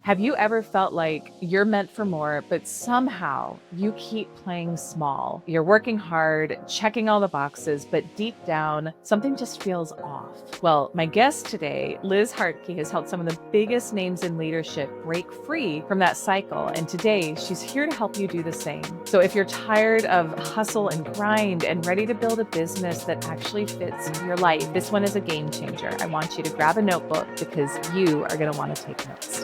Have you ever felt like you're meant for more, but somehow you keep playing small? You're working hard, checking all the boxes, but deep down, something just feels off. Well, my guest today, Liz Hartke, has helped some of the biggest names in leadership break free from that cycle. And today, she's here to help you do the same. So if you're tired of hustle and grind and ready to build a business that actually fits your life, this one is a game changer. I want you to grab a notebook because you are going to want to take notes.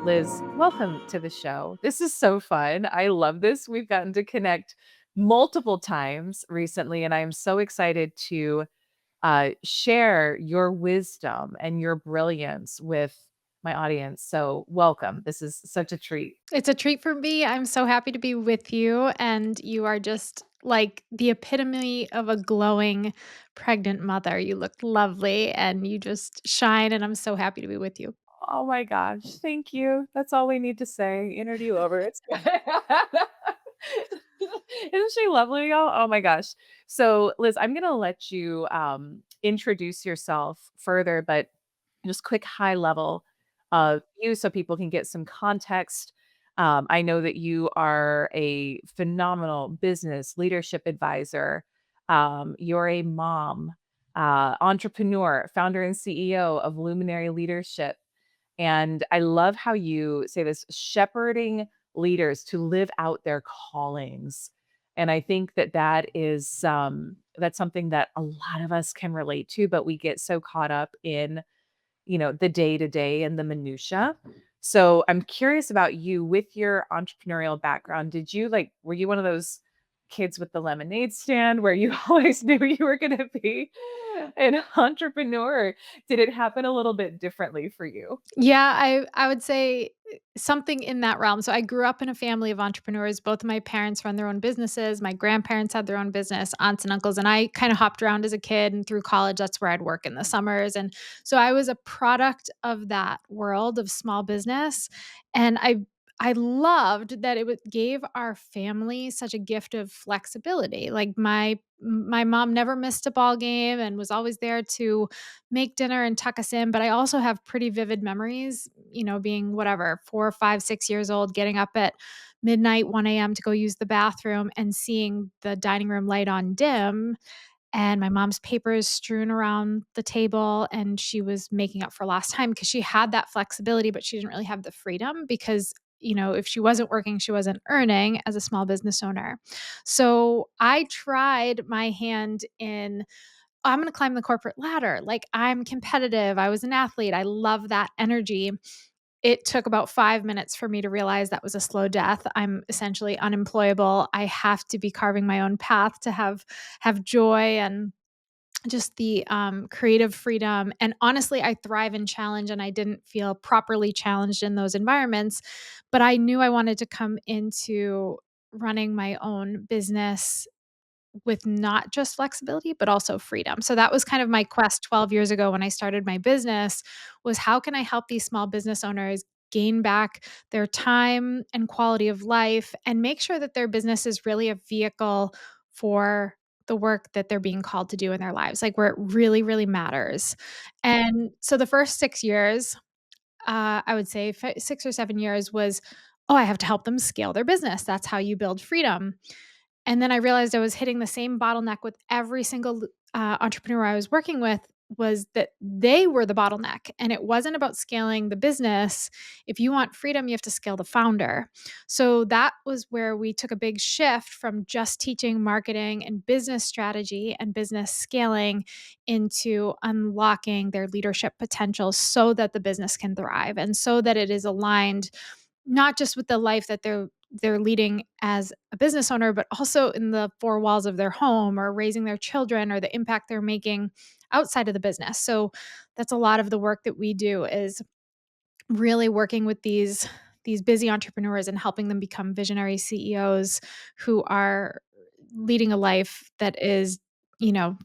Liz, welcome to the show. This is so fun. I love this. We've gotten to connect multiple times recently, and I am so excited to share your wisdom and your brilliance with my audience. So, welcome. This is such a treat. It's a treat for me. I'm so happy to be with you, and you are just like the epitome of a glowing pregnant mother. You look lovely and you just shine, and I'm so happy to be with you. Oh my gosh, thank you. That's all we need to say. Interview over. It's good. Isn't she lovely, y'all? Oh my gosh. So, Liz, I'm gonna let you introduce yourself further, but just quick high level of you so people can get some context. I know that you are a phenomenal business leadership advisor. You're a mom, entrepreneur, founder and CEO of Luminary Leadership. And I love how you say this shepherding leaders to live out their callings. And I think that that's something that a lot of us can relate to, but we get so caught up in, the day to day and the minutia. So I'm curious about you with your entrepreneurial background. Were you one of those kids with the lemonade stand where you always knew you were going to be an entrepreneur? Or did it happen a little bit differently for you? Yeah, I would say something in that realm. So I grew up in a family of entrepreneurs. Both of my parents run their own businesses. My grandparents had their own business, aunts and uncles, and I kind of hopped around as a kid and through college. That's where I'd work in the summers. And so I was a product of that world of small business. And I loved that gave our family such a gift of flexibility. Like my mom never missed a ball game and was always there to make dinner and tuck us in. But I also have pretty vivid memories, being whatever, 4, 5, 6 years old, getting up at midnight, 1 a.m. to go use the bathroom and seeing the dining room light on dim and my mom's papers strewn around the table. And she was making up for lost time because she had that flexibility, but she didn't really have the freedom because if she wasn't working, she wasn't earning as a small business owner. So I tried my hand in I'm gonna climb the corporate ladder. Like, I'm competitive. I was an athlete. I love that energy. It took about 5 minutes for me to realize that was a slow death. I'm essentially unemployable. I have to be carving my own path to have joy and just the creative freedom. And honestly, I thrive in challenge, and I didn't feel properly challenged in those environments. But I knew I wanted to come into running my own business with not just flexibility, but also freedom. So that was kind of my quest 12 years ago when I started my business was how can I help these small business owners gain back their time and quality of life and make sure that their business is really a vehicle for the work that they're being called to do in their lives, like where it really, really matters. And so the first 6 years, I would say 6 or 7 years was, oh, I have to help them scale their business. That's how you build freedom. And then I realized I was hitting the same bottleneck with every single entrepreneur I was working with was that they were the bottleneck and it wasn't about scaling the business. If you want freedom, you have to scale the founder. So that was where we took a big shift from just teaching marketing and business strategy and business scaling into unlocking their leadership potential so that the business can thrive and so that it is aligned not just with the life that they're leading as a business owner, but also in the four walls of their home or raising their children or the impact they're making outside of the business. So that's a lot of the work that we do is really working with these busy entrepreneurs and helping them become visionary CEOs who are leading a life that is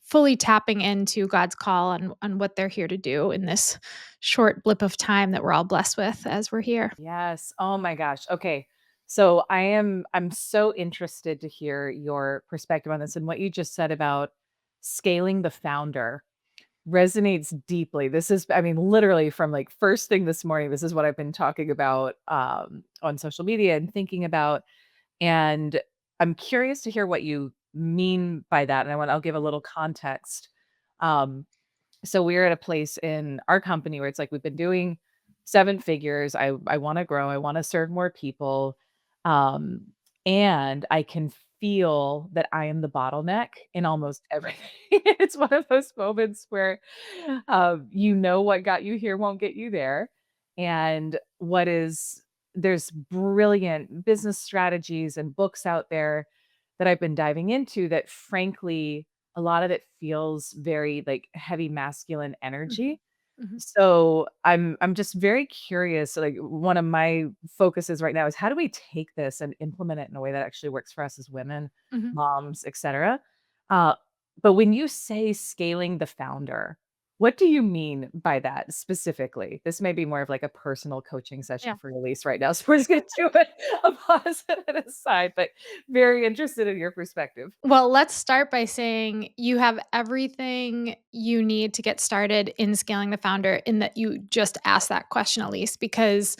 fully tapping into God's call on what they're here to do in this short blip of time that we're all blessed with as we're here. Yes. Oh my gosh. Okay. So I'm so interested to hear your perspective on this, and what you just said about scaling the founder resonates deeply. This is, I mean, literally from like first thing this morning, this is what I've been talking about on social media and thinking about. And I'm curious to hear what you mean by that. And I'll give a little context. Um, so we're at a place in our company where it's like we've been doing 7 figures. I wanna grow, I wanna serve more people, um, and I can feel that I am the bottleneck in almost everything. It's one of those moments where, you know what got you here won't get you there, and what is there's brilliant business strategies and books out there that I've been diving into that frankly a lot of it feels very, like, heavy masculine Mhm, energy. mhm, So, I'm just very curious, like, one of my focuses right now is how do we take this and implement it in a way that actually works for us as women, mhm. moms, etcetera? Uh, but when you say scaling the founder, what do you mean by that specifically? This may be more of like a personal coaching session Yeah. for release right now, so we're just gonna do a pause and a aside, but very interested in your perspective. Well, let's start by saying you have everything you need to get started in scaling the founder in that you just asked that question, at least, because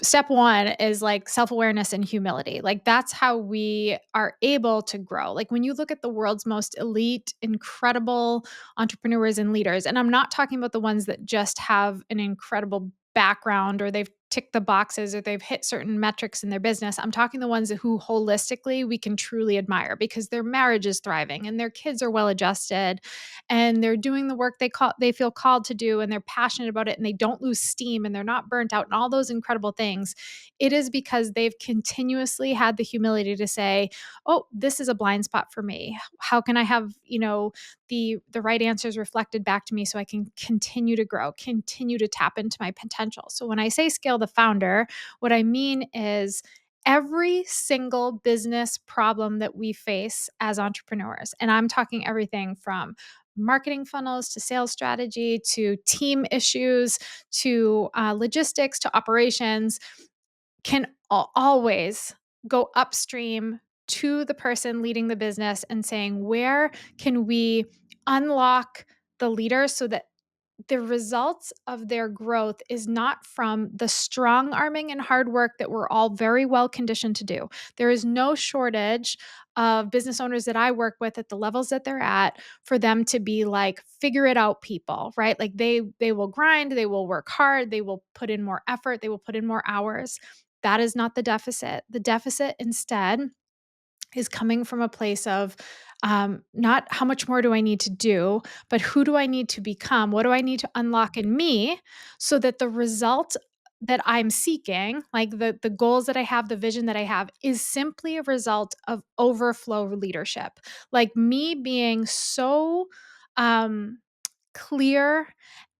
step one is like self-awareness and humility. Like that's how we are able to grow. Like when you look at the world's most elite, incredible entrepreneurs and leaders, and I'm not talking about the ones that just have an incredible background or they've ticked the boxes or they've hit certain metrics in their business. I'm talking the ones who holistically we can truly admire because their marriage is thriving and their kids are well adjusted and they're doing the work they feel called to do and they're passionate about it and they don't lose steam and they're not burnt out and all those incredible things. It is because they've continuously had the humility to say, "Oh, this is a blind spot for me. How can I have, the right answers reflected back to me so I can continue to grow, continue to tap into my potential." So when I say scale the founder, what I mean is every single business problem that we face as entrepreneurs, and I'm talking everything from marketing funnels to sales strategy to team issues to logistics to operations, can always go upstream to the person leading the business and saying, where can we unlock the leader so that the results of their growth is not from the strong arming and hard work that we're all very well conditioned to do. There is no shortage of business owners that I work with at the levels that they're at for them to be like figure it out people, right? Like they will grind, they will work hard, they will put in more effort, they will put in more hours. That is not the deficit. The deficit instead is coming from a place of not how much more do I need to do, but who do I need to become? What do I need to unlock in me so that the result that I'm seeking, like the goals that I have, the vision that I have, is simply a result of overflow leadership. Like me being so um, clear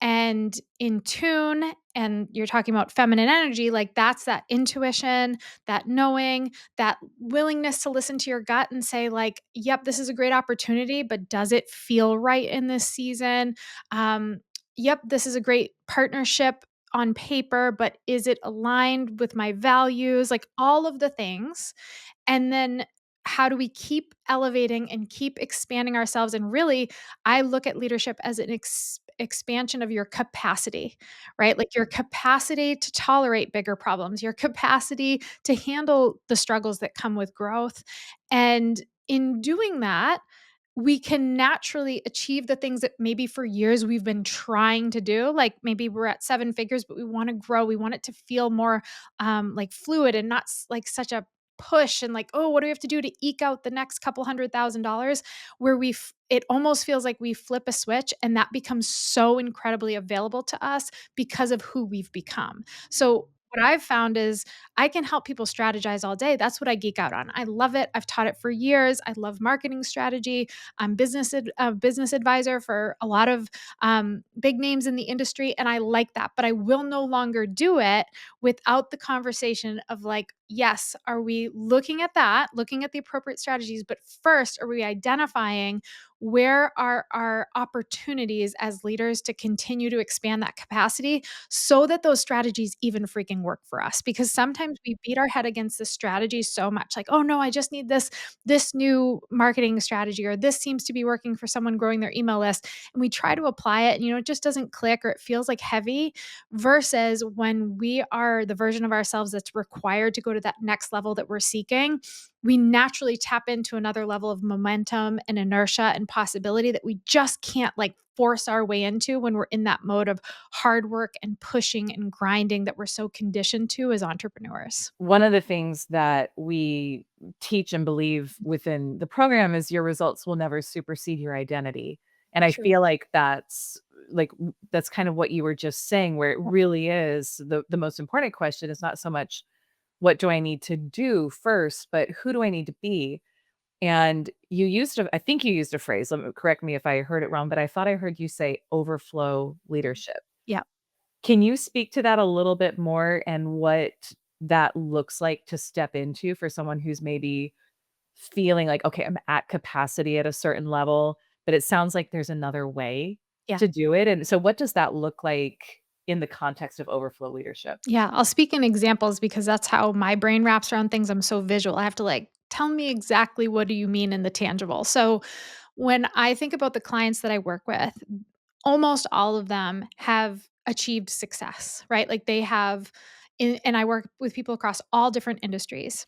and in tune, and you're talking about feminine energy, like that's that intuition, that knowing, that willingness to listen to your gut and say like, yep, this is a great opportunity, but does it feel right in this season? um yep, this is a great partnership on paper, but is it aligned with my values? Like all of the things. And then how do we keep elevating and keep expanding ourselves? And really, I look at leadership as an expansion of your capacity, right? Like your capacity to tolerate bigger problems, your capacity to handle the struggles that come with growth. And in doing that, we can naturally achieve the things that maybe for years we've been trying to do. Like maybe we're at 7 figures, but we want to grow. We want it to feel more like fluid and not like such a push and like, oh, what do we have to do to eke out the next couple $100,000, where it almost feels like we flip a switch and that becomes so incredibly available to us because of who we've become. So what I've found is I can help people strategize all day. That's what I geek out on. I love it. I've taught it for years. I love marketing strategy. I'm a business advisor for a lot of big names in the industry, and I like that. But I will no longer do it without the conversation of like, yes, are we looking at that, looking at the appropriate strategies, but first, are we identifying where are our opportunities as leaders to continue to expand that capacity so that those strategies even freaking work for us? Because sometimes we beat our head against the strategy so much like, "Oh no, I just need this new marketing strategy or this seems to be working for someone growing their email list." And we try to apply it and it just doesn't click or it feels like heavy versus when we are the version of ourselves that's required to go to that next level that we're seeking, we naturally tap into another level of momentum and inertia and possibility that we just can't like force our way into when we're in that mode of hard work and pushing and grinding that we're so conditioned to as entrepreneurs. One of the things that we teach and believe within the program is your results will never supersede your identity. And I True. feel like that's kind of what you were just saying, where it really is the most important question is not so much what do I need to do first, but who do I need to be? And I think you used a phrase, correct me if I heard it wrong, but I thought I heard you say overflow leadership. Yeah. Can you speak to that a little bit more and what that looks like to step into for someone who's maybe feeling like, "Okay, I'm at capacity at a certain level," but it sounds like there's another way Yeah. to do it, and so what does that look like in the context of overflow leadership? Yeah, I'll speak in examples because that's how my brain wraps around things. I'm so visual. I have to like tell me exactly what do you mean in the tangible. So when I think about the clients that I work with, almost all of them have achieved success, right? Like they have and I work with people across all different industries.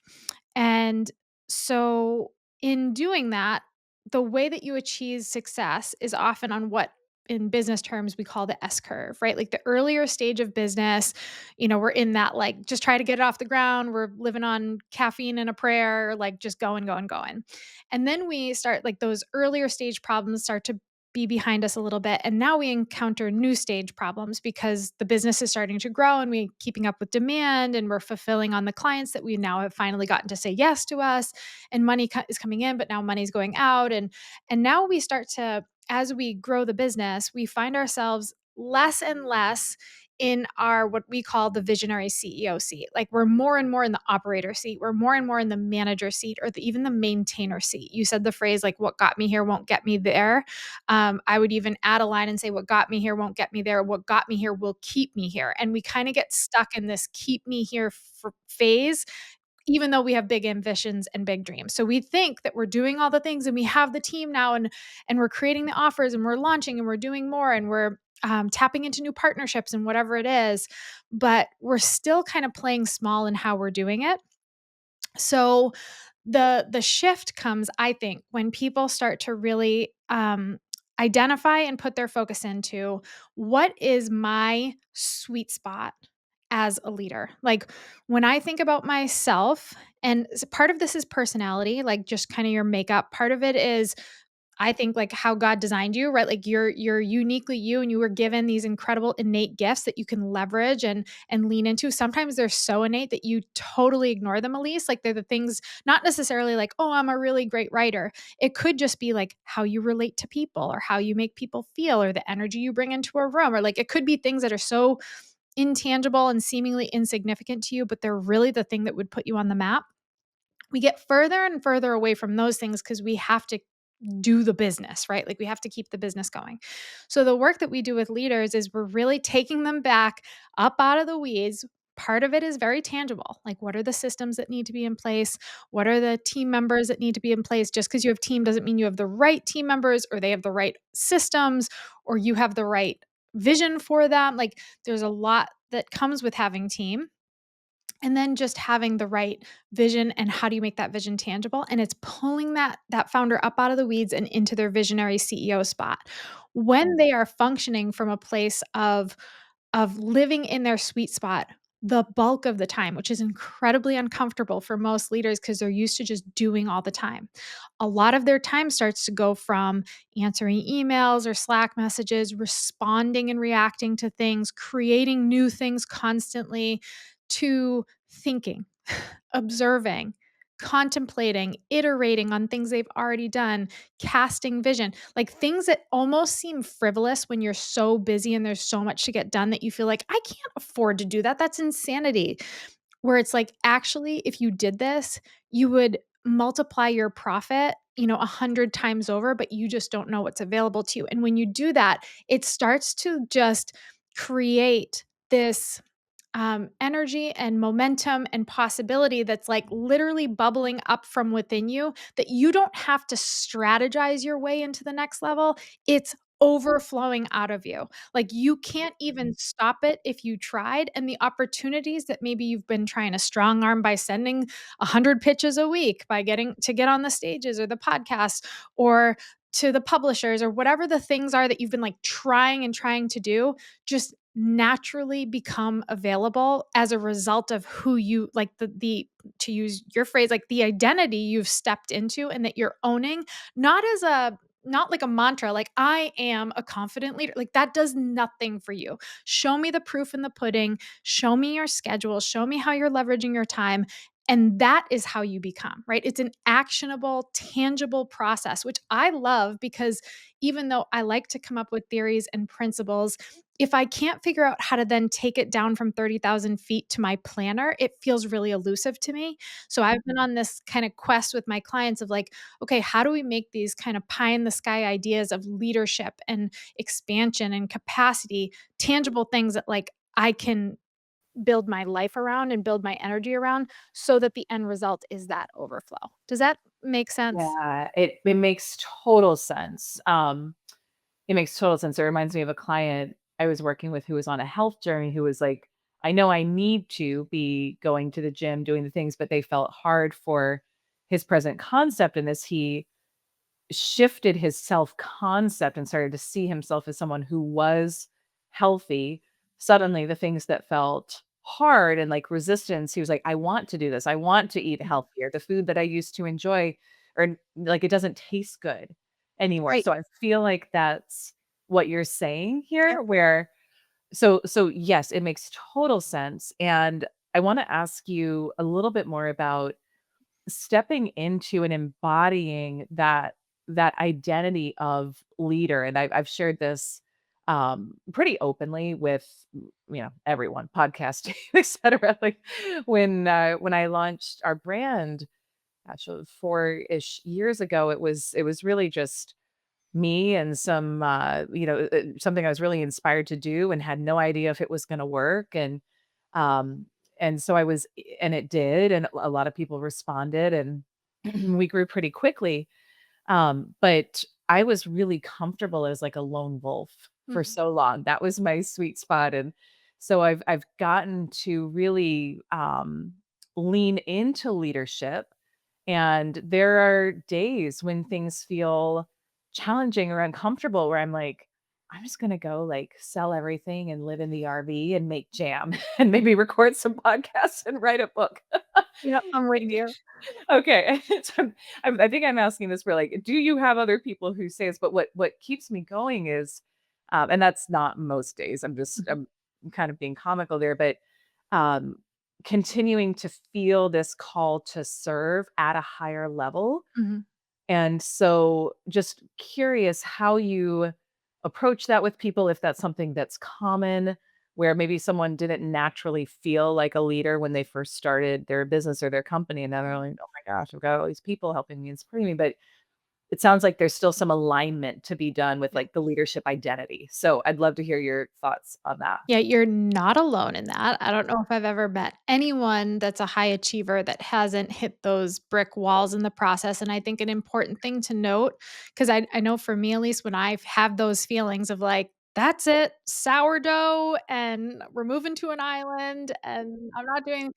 And so in doing that, the way that you achieve success is often on what in business terms we call the S curve, right? Like the earlier stage of business, we're in that like just try to get it off the ground. We're living on caffeine and a prayer, like just going, going, going. And then we start like those earlier stage problems start to be behind us a little bit. And now we encounter new stage problems because the business is starting to grow and we keeping up with demand and we're fulfilling on the clients that we now have finally gotten to say yes to us and money is coming in, but now money's going out. And now we start to, as we grow the business, we find ourselves less and less in our what we call the visionary CEO seat. Like we're more and more in the operator seat. We're more and more in the manager seat or even the maintainer seat. You said the phrase like what got me here won't get me there. I would even add a line and say what got me here won't get me there. What got me here will keep me here. And we kind of get stuck in this keep me here phase even though we have big ambitions and big dreams. So we think that we're doing all the things and we have the team now and we're creating the offers and we're launching and we're doing more and we're tapping into new partnerships and whatever it is, but we're still kind of playing small in how we're doing it. So the shift comes, I think, when people start to really identify and put their focus into what is my sweet spot as a leader. Like when I think about myself, and part of this is personality, like just kind of your makeup. Part of it is I think like how God designed you, right? Like you're uniquely you and you were given these incredible innate gifts that you can leverage and lean into. Sometimes they're so innate that you totally ignore them, Elise. Like they're the things not necessarily like, oh, I'm a really great writer. It could just be like how you relate to people or how you make people feel or the energy you bring into a room. Or like it could be things that are so intangible and seemingly insignificant to you, but they're really the thing that would put you on the map. We get further and further away from those things because we have to do the business, right? Like we have to keep the business going. So the work that we do with leaders is we're really taking them back up out of the weeds. Part of it is very tangible. Like what are the systems that need to be in place? What are the team members that need to be in place? Just because you have team doesn't mean you have the right team members or they have the right systems or you have the right vision for them. Like there's a lot that comes with having team and then just having the right vision and how do you make that vision tangible, and it's pulling that founder up out of the weeds and into their visionary CEO spot when they are functioning from a place of living in their sweet spot the bulk of the time, which is incredibly uncomfortable for most leaders because they're used to just doing all the time. A lot of their time starts to go from answering emails or Slack messages, responding and reacting to things, creating new things constantly, to thinking, observing, contemplating, iterating on things they've already done, casting vision, like things that almost seem frivolous when you're so busy and there's so much to get done that you feel like, I can't afford to do that. That's insanity. where it's like, actually, if you did this, you would multiply your profit, 100 times over, but you just don't know what's available to you. And when you do that, it starts to just create this energy and momentum and possibility that's like literally bubbling up from within you that you don't have to strategize your way into the next level. It's overflowing out of you. Like you can't even stop it if you tried. And the opportunities that maybe you've been trying to strong arm by sending 100 pitches a week, by getting to get on the stages or the podcast or to the publishers or whatever the things are that you've been like trying and trying to do, just naturally become available as a result of who you like the to use your phrase, like the identity you've stepped into and that you're owning, not as a not like a mantra, like I am a confident leader. Like that does nothing for you. Show me the proof in the pudding, show me your schedule, show me how you're leveraging your time. And that is how you become, right? It's an actionable, tangible process, which I love because even though I like to come up with theories and principles, if I can't figure out how to then take it down from 30,000 feet to my planner, it feels really elusive to me. So I've been on this kind of quest with my clients of like, okay, how do we make these kind of pie in the sky ideas of leadership and expansion and capacity tangible things that like I can build my life around and build my energy around so that the end result is that overflow. Does that make sense? Yeah, it makes total sense. It makes total sense. It reminds me of a client I was working with who was on a health journey who was like, I know I need to be going to the gym, doing the things, but they felt hard for his present concept in this. He shifted his self-concept and started to see himself as someone who was healthy. Suddenly, the things that felt hard and like resistance, he was like, I want to do this. I want to eat Mhm. healthier. The food that I used to enjoy, or like it doesn't taste good anymore. Right. So I feel like that's what you're saying Yep. here, where so yes, it makes total sense. And I want to ask you a little bit more about stepping into and embodying that identity of leader. And I've shared this pretty openly with everyone, podcasting, etc. Like when I launched our brand, gosh, 4-ish years ago, it was really just me and some something I was really inspired to do and had no idea if it was going to work. Um and so I was and it did, and a lot of people responded, and we grew pretty quickly. But I was really comfortable as like a lone wolf for Mhm. so long. That was my sweet spot. And so I've gotten to really lean into leadership. And there are days when things feel challenging or uncomfortable where I'm like, I'm just gonna go like sell everything and live in the RV and make jam and maybe record some podcasts and write a book. Yeah, I'm with you. Okay. So I think I'm asking this for like, do you have other people who say this? But what keeps me going is, and that's not most days. Mhm. I'm kind of being comical there, but um, continuing to feel this call to serve at a higher level. Mhm. And so just curious how you approach that with people, if that's something that's common, where maybe someone didn't naturally feel like a leader when they first started their business or their company, and now they're like, "Oh my gosh, I've got all these people helping me and supporting me." But it sounds like there's still some alignment to be done with, Yeah. like, the leadership identity. So I'd love to hear your thoughts on that. Yeah, you're not alone in that. I don't know if I've ever met anyone that's a high achiever that hasn't hit those brick walls in the process, and I think an important thing to note, 'cause I know for me, at least, when I've had those feelings of like, "That's it, sourdough, and we're moving to an island, and I'm not doing."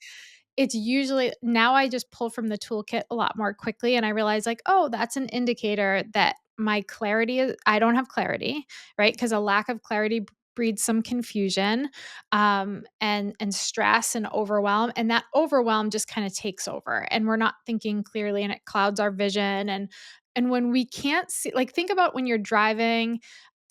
It's usually now I just pull from the toolkit a lot more quickly, and I realize like, "Oh, that's an indicator that my clarity is I don't have clarity," right? Because a lack of clarity breeds some confusion, and stress and overwhelm, and that overwhelm just kinda takes over, and we're not thinking clearly, and it clouds our vision, and when we can't see like, think about when you're driving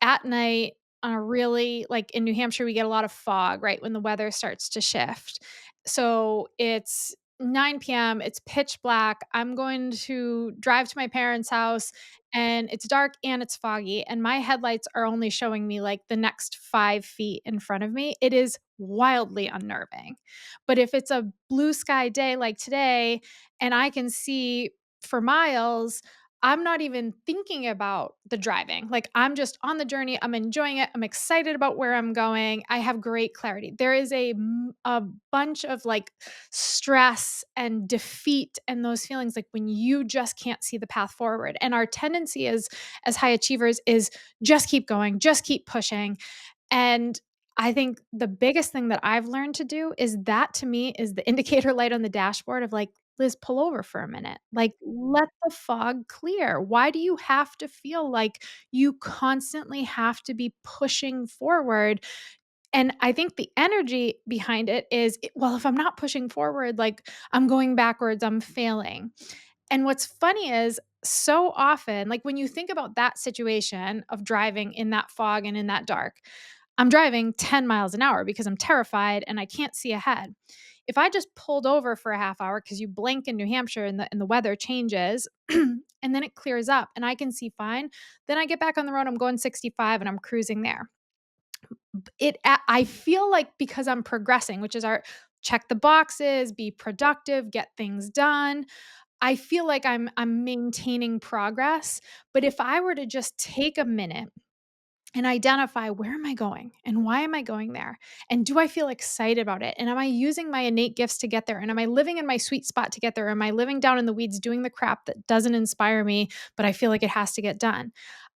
at night on a really like, in New Hampshire, we get a lot of fog, right, when the weather starts to shift. So, it's 9 PM, it's pitch black, I'm going to drive to my parents' house, and it's dark and it's foggy, and my headlights are only showing me, like, the next 5 feet in front of me. It is wildly unnerving. But if it's a blue sky day like today and I can see for miles, I'm not even thinking about the driving. Like, I'm just on the journey. I'm enjoying it. I'm excited about where I'm going. I have great clarity. There is a bunch of like stress and defeat and those feelings like when you just can't see the path forward. And our tendency as high achievers is just keep going, just keep pushing. And I think the biggest thing that I've learned to do is that to me is the indicator light on the dashboard of like, Liz, pull over for a minute. Like, let the fog clear. Why do you have to feel like you constantly have to be pushing forward? And I think the energy behind it is, well, if I'm not pushing forward, like I'm going backwards, I'm failing. And what's funny is so often, like when you think about that situation of driving in that fog and in that dark, I'm driving 10 miles an hour because I'm terrified and I can't see ahead. If I just pulled over for a half hour because you blink in New Hampshire and the weather changes and then it clears up and I can see fine, then I get back on the road. I'm going 65 and I'm cruising there. I feel like because I'm progressing, which is our check the boxes, be productive, get things done. I feel like I'm maintaining progress, but if I were to just take a minute and identify where am I going and why am I going there? And do I feel excited about it? And am I using my innate gifts to get there? And am I living in my sweet spot to get there? Am I living down in the weeds doing the crap that doesn't inspire me, but I feel like it has to get done?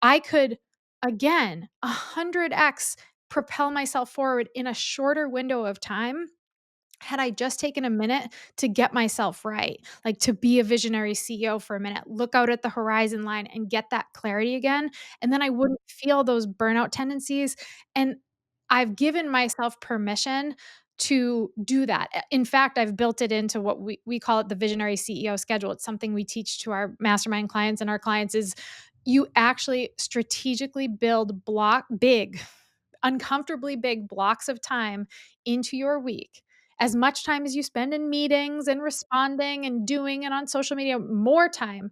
I could, again, 100x propel myself forward in a shorter window of time had I just taken a minute to get myself right, like to be a visionary CEO for a minute, look out at the horizon line and get that clarity again, and then I wouldn't feel those burnout tendencies, and I've given myself permission to do that. In fact, I've built it into what we call it the visionary CEO schedule. It's something we teach to our mastermind clients, and our clients is you actually strategically build uncomfortably big blocks of time into your week. As much time as you spend in meetings and responding and doing it on social media, more time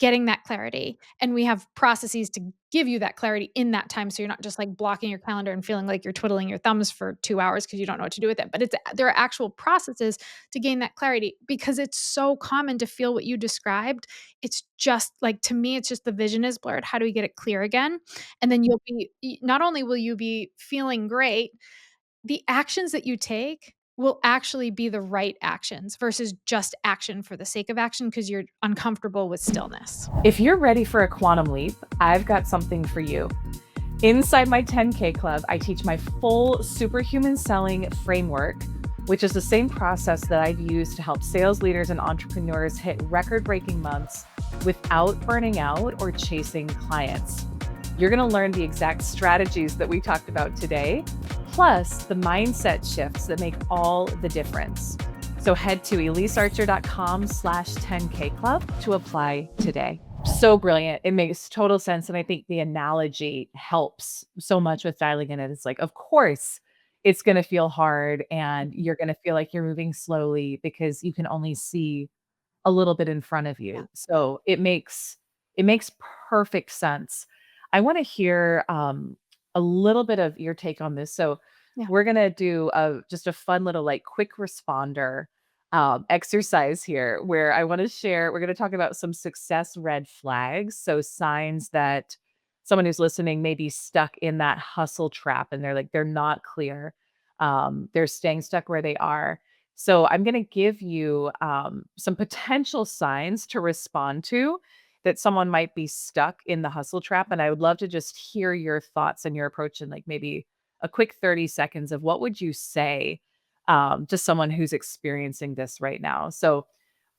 getting that clarity. And we have processes to give you that clarity in that time. So you're not just like blocking your calendar and feeling like you're twiddling your thumbs for 2 hours because you don't know what to do with it. But there are actual processes to gain that clarity because it's so common to feel what you described. It's just like, to me, it's just the vision is blurred. How do we get it clear again? And then not only will you be feeling great, the actions that you take will actually be the right actions versus just action for the sake of action because you're uncomfortable with stillness. If you're ready for a quantum leap, I've got something for you. Inside my 10K club, I teach my full superhuman selling framework, which is the same process that I've used to help sales leaders and entrepreneurs hit record breaking months without burning out or chasing clients. You're going to learn the exact strategies that we talked about today, plus the mindset shifts that make all the difference. So head to elisearcher.com/10K club to apply today. So brilliant. It makes total sense. And I think the analogy helps so much with dialing in it. It's like, of course, it's going to feel hard and you're going to feel like you're moving slowly because you can only see a little bit in front of Yeah. you. So it makes perfect sense. I want to hear a little bit of your take on this. So Yeah. we're gonna do just a fun little like quick responder exercise here where I want to share. We're going to talk about some success red flags. So signs that someone who's listening may be stuck in that hustle trap and they're not clear. They're staying stuck where they are. So I'm going to give you some potential signs to respond to that someone might be stuck in the hustle trap. And I would love to just hear your thoughts and your approach in like maybe a quick 30 seconds of what would you say to someone who's experiencing this right now. So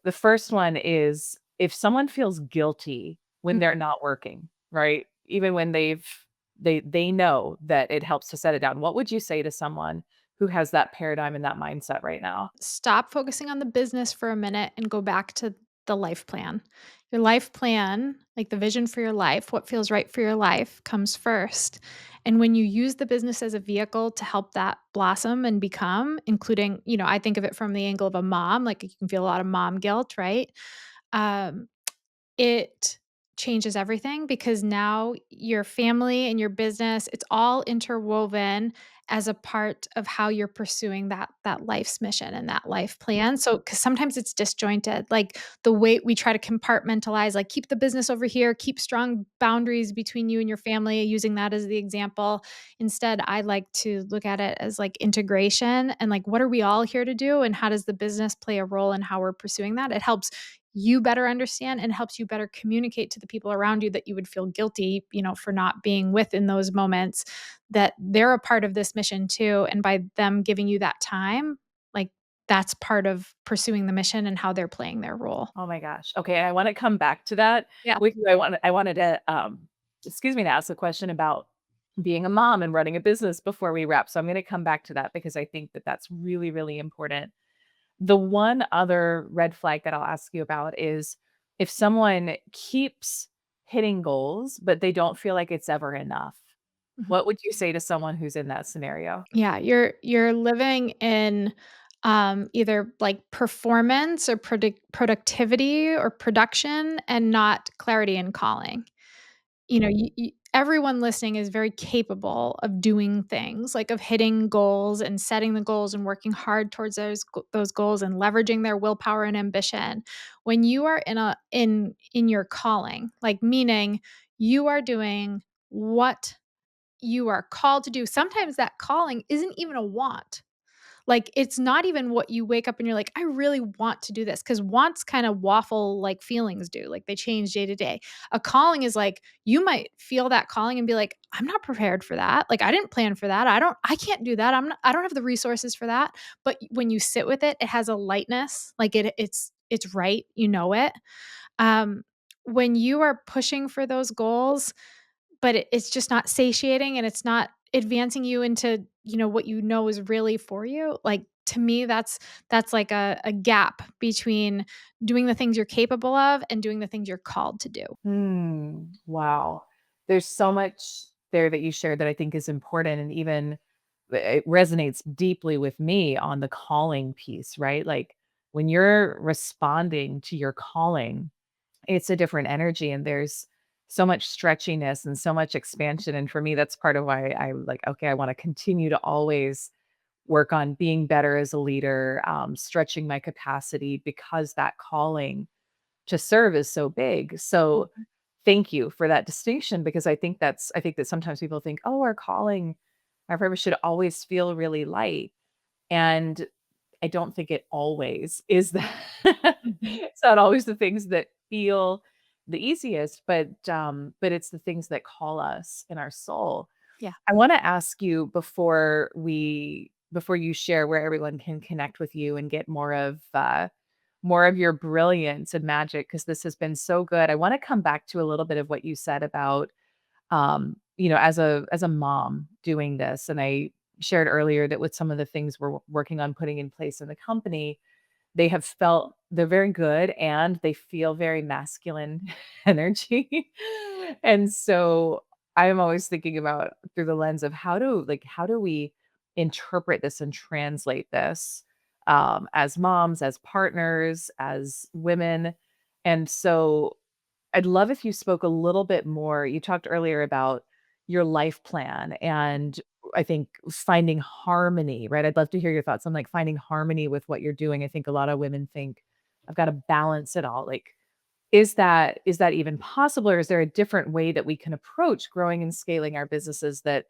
the first one is if someone feels guilty when Mm. they're not working, right? Even when they know that it helps to set it down. What would you say to someone who has that paradigm and that mindset right now? Stop focusing on the business for a minute and go back to the life plan. Your life plan, like the vision for your life, what feels right for your life comes first. And when you use the business as a vehicle to help that blossom and become, including, I think of it from the angle of a mom, like you can feel a lot of mom guilt, right? Um, it changes everything because now your family and your business, it's all interwoven as a part of how you're pursuing that life's mission and that life plan. So cuz sometimes it's disjointed. Like the way we try to compartmentalize, like keep the business over here, keep strong boundaries between you and your family, using that as the example. Instead, I like to look at it as like integration and like what are we all here to do and how does the business play a role in how we're pursuing that? It helps you better understand and helps you better communicate to the people around you that you would feel guilty, for not being with in those moments, that they're a part of this mission too. And by them giving you that time, like that's part of pursuing the mission and how they're playing their role. Oh my gosh. Okay, I wanna come back to that. Yeah. I wanted to, excuse me, to ask a question about being a mom and running a business before we wrap, so I'm gonna come back to that because I think that that's really, really important. The one other red flag that I'll ask you about is if someone keeps hitting goals, but they don't feel like it's ever enough. Mhm. What would you say to someone who's in that scenario? Yeah, you're living in, either, like, performance or productivity or production and not clarity and calling. You everyone listening is very capable of doing things, like, of hitting goals and setting the goals and working hard towards those goals and leveraging their willpower and ambition. When you are in your calling, like, meaning you are doing what you are called to do, sometimes that calling isn't even a want. Like, it's not even what you wake up and you're like, "I really want to do this," because wants kinda waffle like feelings do, like, they change day to day. A calling is like, you might feel that calling and be like, "I'm not prepared for that, like, I didn't plan for that, I can't do that, I don't have the resources for that," but when you sit with it, it has a lightness, like, it's right, you know it. Um, when you are pushing for those goals, but it's just not satiating and it's not advancing you into, what you know is really for you, like, to me, that's like a gap between doing the things you're capable of and doing the things you're called to do. Wow. There's so much there that you shared that I think is important and even it resonates deeply with me on the calling piece, right? Like when you're responding to your calling, it's a different energy and there's so much stretchiness and so much expansion. And for me, that's part of why I'm like, okay, I want to continue to always work on being better as a leader, stretching my capacity because that calling to serve is so big. So Mhm, thank you for that distinction because I think that sometimes people think, "Oh, our calling, our purpose should always feel really light." And I don't think it always is that. mhm. It's not always the things that feel the easiest, but it's the things that call us in our soul. Yeah. I wanna ask you before you share where everyone can connect with you and get more of your brilliance and magic, because this has been so good. I wanna come back to a little bit of what you said about, as a mom doing this, and I shared earlier that with some of the things we're working on putting in place in the company, they're very good and they feel very masculine energy. And so I'm always thinking about through the lens of how do we interpret this and translate this as moms, as partners, as women. And so I'd love if you spoke a little bit more. You talked earlier about your life plan and I think finding harmony, right? I'd love to hear your thoughts on like finding harmony with what you're doing. I think a lot of women think I've got to balance it all. Like, is that even possible, or is there a different way that we can approach growing and scaling our businesses that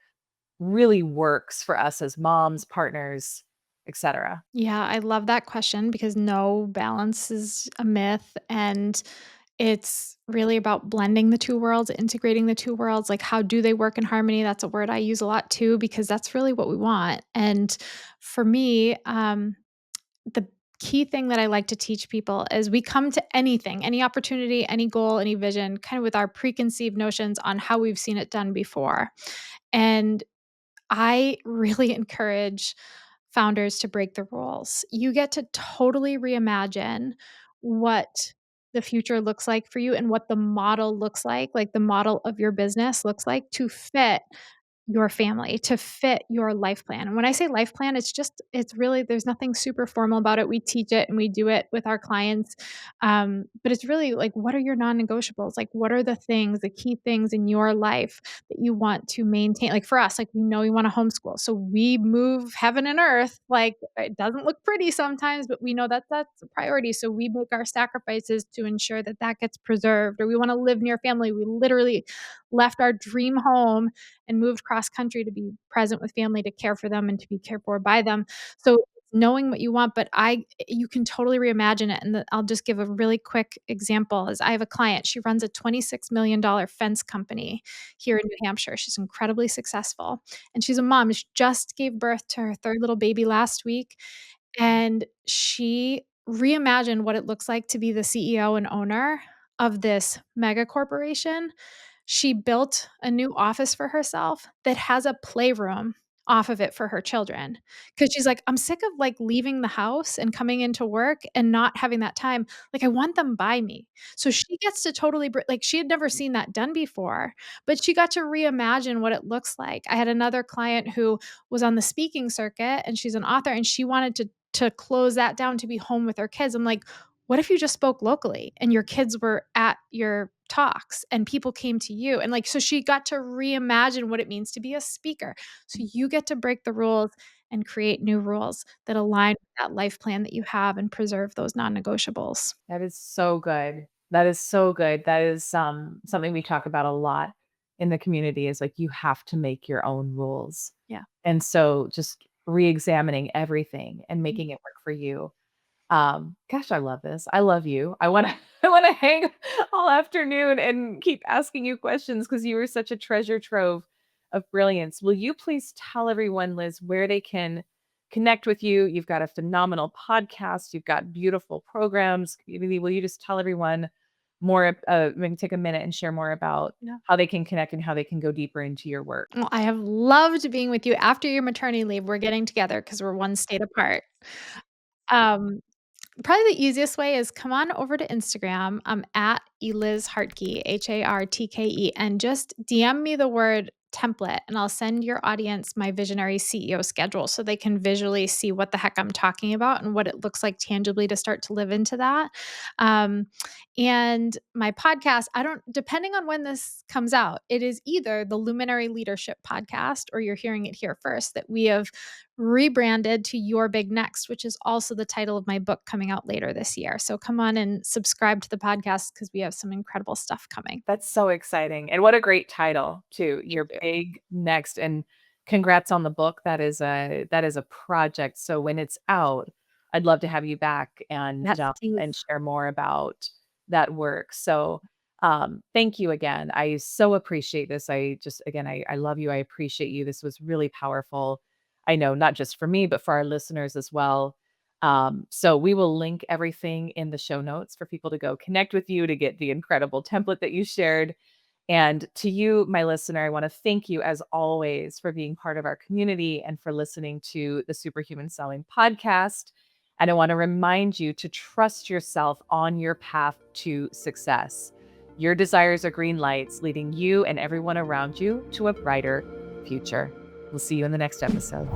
really works for us as moms, partners, etc.? Yeah, I love that question because no, balance is a myth, and it's really about blending the 2 worlds, integrating the 2 worlds, like, how do they work in harmony? That's a word I use a lot too because that's really what we want, and for me, the key thing that I like to teach people is we come to anything, any opportunity, any goal, any vision, kind of with our preconceived notions on how we've seen it done before, and I really encourage founders to break the rules. You get to totally reimagine what the future looks like for you and what the model looks like the model of your business looks like to fit your family, to fit your life plan. And when I say life plan, it's really, there's nothing super formal about it. We teach it and we do it with our clients. But it's really like, what are your non-negotiables? Like, what are the things, the key things in your life that you want to maintain? Like for us, like we know we want to homeschool. So we move heaven and earth. Like it doesn't look pretty sometimes, but we know that that's a priority. So we make our sacrifices to ensure that that gets preserved. Or we want to live near family. We literally left our dream home and moved cross country to be present with family, to care for them and to be cared for by them. So knowing what you want, but you can totally reimagine it. And I'll just give a really quick example. Is I have a client, she runs a $26 million fence company here in New Hampshire. She's incredibly successful and she's a mom. She just gave birth to her third little baby last week. And she reimagined what it looks like to be the CEO and owner of this mega corporation. She built a new office for herself that has a playroom off of it for her children, because she's like, "I'm sick of, like, leaving the house and coming into work and not having that time. Like, I want them by me." So she gets to totally like, she had never seen that done before, but she got to reimagine what it looks like. I had another client who was on the speaking circuit, and she's an author, and she wanted to close that down to be home with her kids. I'm like, "What if you just spoke locally and your kids were at your talks and people came to you?" And like, so she got to reimagine what it means to be a speaker. So you get to break the rules and create new rules that align with that life plan that you have and preserve those non-negotiables. That is so good. That is so good. That is, something we talk about a lot in the community is, like, you have to make your own rules. Yeah. And so just reexamining everything and Mm. making it work for you. Gosh, I love this. I love you. I wanna I wanna hang all afternoon and keep asking you questions because you were such a treasure trove of brilliance. Will you please tell everyone, Liz, where they can connect with you? You've got a phenomenal podcast, you've got beautiful programs, community. Will you just tell everyone more, maybe take a minute and share more about Yeah. how they can connect and how they can go deeper into your work? Well, I have loved being with you. After your maternity leave, we're getting together because we're one state apart. Um, Probably the easiest way is come on over to Instagram. I'm at Eliz Hartke, Hartke, and just DM me the word template, and I'll send your audience my visionary CEO schedule so they can visually see what the heck I'm talking about and what it looks like tangibly to start to live into that. Um, and my podcast, I don't, depending on when this comes out, it is either the Luminary Leadership podcast or you're hearing it here first, that we have rebranded to Your Big Next, which is also the title of my book coming out later this year. So come on and subscribe to the podcast because we have some incredible stuff coming. That's so exciting, and what a great title too, Thank Your you. Big Next, and congrats on the book. That is a project, so when it's out, I'd love to have you back Yes, and please. share more about that work. So, thank you again. I so appreciate this. I just again, I love you, I appreciate you. This was really powerful. I know not just for me, but for our listeners as well. So we will link everything in the show notes for people to go connect with you to get the incredible template that you shared. And to you, my listener, I want to thank you as always for being part of our community and for listening to the Superhuman Selling podcast. And I want to remind you to trust yourself on your path to success. Your desires are green lights leading you and everyone around you to a brighter future. We'll see you in the next episode.